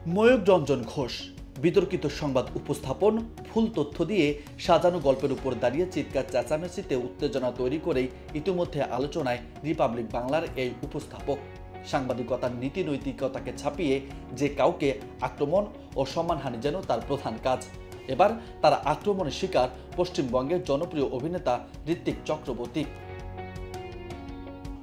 ময়ূক রঞ্জন ঘোষ বিতর্কিত সংবাদ উপস্থাপন, ভুল তথ্য দিয়ে সাজানো গল্পের উপর দাঁড়িয়ে চিৎকার চেঁচামেচিতে উত্তেজনা তৈরি করেই ইতিমধ্যে আলোচনায় রিপাবলিক বাংলার এই উপস্থাপক। সাংবাদিকতার নীতি নৈতিকতাকে ছাপিয়ে যে কাউকে আক্রমণ ও সম্মানহানি যেন তার প্রধান কাজ। এবার তার আক্রমণের শিকার পশ্চিমবঙ্গের জনপ্রিয় অভিনেতা ঋত্বিক চক্রবর্তী।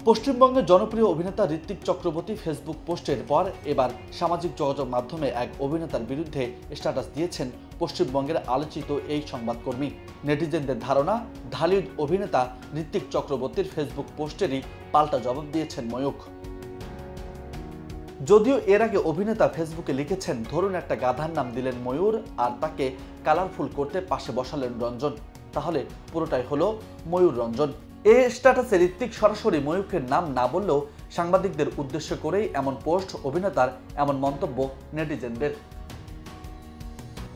পশ্চিমবঙ্গের জনপ্রিয় অভিনেতা ঋত্বিক চক্রবর্তী ফেসবুক পোস্টের পর এবার সামাজিক যোগাযোগ মাধ্যমে এক অভিনেতার বিরুদ্ধে স্ট্যাটাস দিয়েছেন পশ্চিমবঙ্গের আলোচিত এই সংবাদকর্মী। নেটিজেনদের ধারণা, ঢালিউড অভিনেতা ঋত্বিক চক্রবর্তীর ফেসবুক পোস্টেরই পাল্টা জবাব দিয়েছেন ময়ূক। যদিও এর আগে অভিনেতা ফেসবুকে লিখেছেন, ধরুন একটা গাধার নাম দিলেন ময়ূর আর তাকে কালারফুল করতে পাশে বসালেন রঞ্জন, তাহলে পুরোটাই হলো ময়ূর রঞ্জন। এই স্ট্যাটাসে ঋত্বিক সরাসরি ময়ূকের নাম না বললেও সাংবাদিকদের উদ্দেশ্য করেই এমন পোস্ট অভিনেতার, এমন মন্তব্য নেটিজেনদের।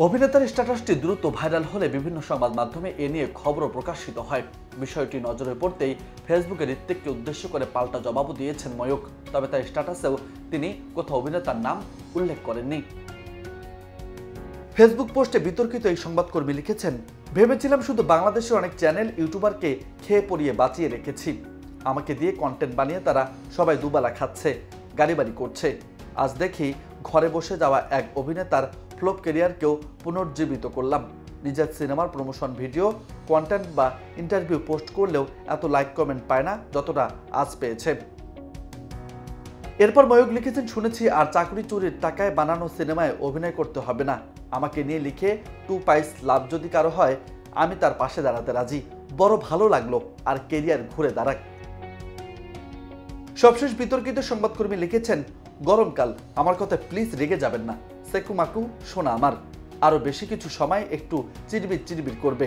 অভিনেতার স্ট্যাটাসটি দ্রুত ভাইরাল হলে বিভিন্ন সংবাদ মাধ্যমে এ নিয়ে খবরও প্রকাশিত হয়। বিষয়টি নজরে পড়তেই ফেসবুকে ঋত্বিককে উদ্দেশ্য করে পাল্টা জবাবও দিয়েছেন ময়ূক। তবে তার স্ট্যাটাসেও তিনি কোথাও অভিনেতার নাম উল্লেখ করেননি। ফেসবুক পোস্টে বিতর্কিত এই সংবাদকর্মী লিখেছেন, ভেবেছিলাম শুধু বাংলাদেশের অনেক চ্যানেল ইউটিউবারকে খেয়ে পরিয়ে বাঁচিয়ে রেখেছি। আমাকে দিয়ে কন্টেন্ট বানিয়ে তারা সবাই দুবেলা খাচ্ছে, গাড়ি বাড়ি করছে। আজ দেখি ঘরে বসে যাওয়া এক অভিনেতার ফ্লপ ক্যারিয়ারকেও পুনর্জীবিত করলাম। নিজের সিনেমার প্রমোশন ভিডিও, কন্টেন্ট বা ইন্টারভিউ পোস্ট করলেও এত লাইক কমেন্ট পায় না যতটা আজ পেয়েছে। এরপর ময়ূক লিখেছেন, শুনেছি আর চাকরি চুরির টাকায় বানানো সিনেমায় অভিনয় করতে হবে না। আমাকে নিয়ে লিখে 2 পাইস লাভ যদি কারো হয়, আমি তার পাশে দাঁড়াতে রাজি। বড় ভালো লাগলো, আর কেরিয়ার ঘুরে দাঁড়াক। সবশেষ বিতর্কিত সংবাদকর্মী লিখেছেন, গরমকাল, আমার কথা প্লিজ রেগে যাবেন না। সেকুমাকু সোনা আমার, আরো বেশি কিছু সময় একটু চিরবির চিরবির করবে।